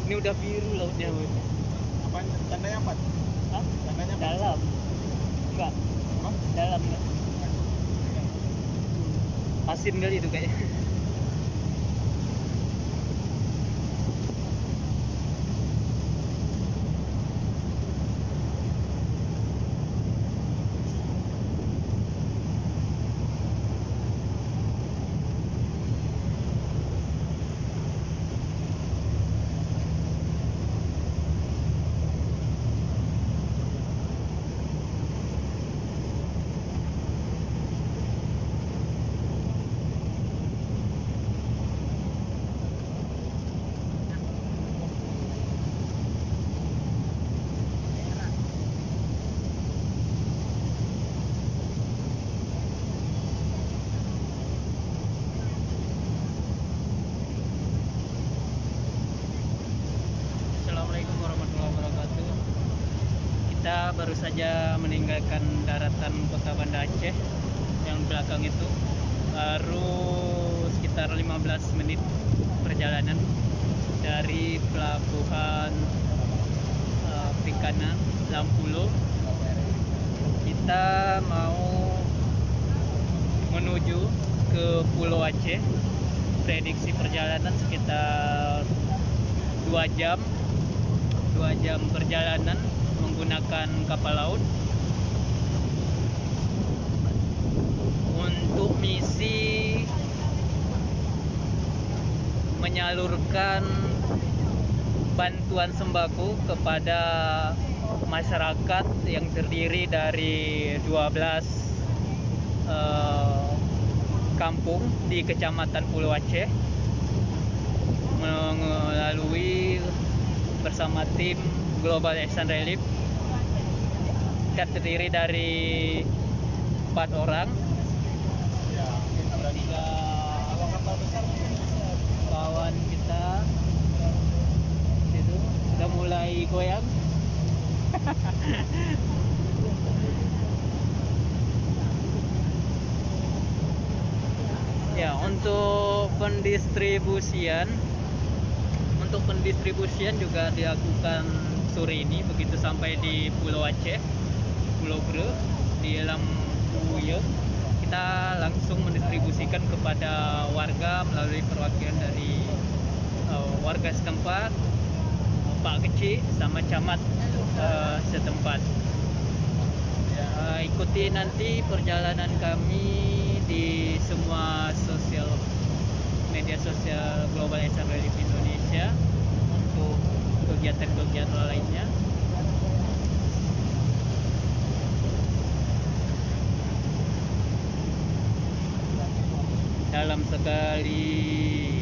Ini udah biru lautnya, Bud. Apa tandanya apa? Hah? Tandanya apa? Dalam. Enggak, Apa? dalam enggak. Asin kali itu kayaknya. Assalamualaikum warahmatullahi wabarakatuh. Kita baru saja meninggalkan daratan kota Banda Aceh. Yang belakang itu baru sekitar 15 menit perjalanan dari pelabuhan perikanan Lampulo. Kita mau menuju ke Pulau Aceh. Prediksi perjalanan sekitar 2 jam perjalanan menggunakan kapal laut untuk misi menyalurkan bantuan sembako kepada masyarakat yang terdiri dari 12 kampung di Kecamatan Pulau Aceh, melalui bersama tim Global Action Relief. Kita terdiri dari 4 orang. Ya, Ada 3 kapal besar kawan kita. Itu sudah mulai goyang. Ya, untuk pendistribusian juga dilakukan sore ini begitu sampai di Pulau Aceh, Pulau Bre, di Lampuyo. Kita langsung mendistribusikan kepada warga melalui perwakilan dari warga setempat, Pak Kecil sama camat setempat. Ikuti nanti perjalanan kami di semua media sosial Global Action Relief Indonesia untuk kegiatan-kegiatan lainnya. Dalam sekali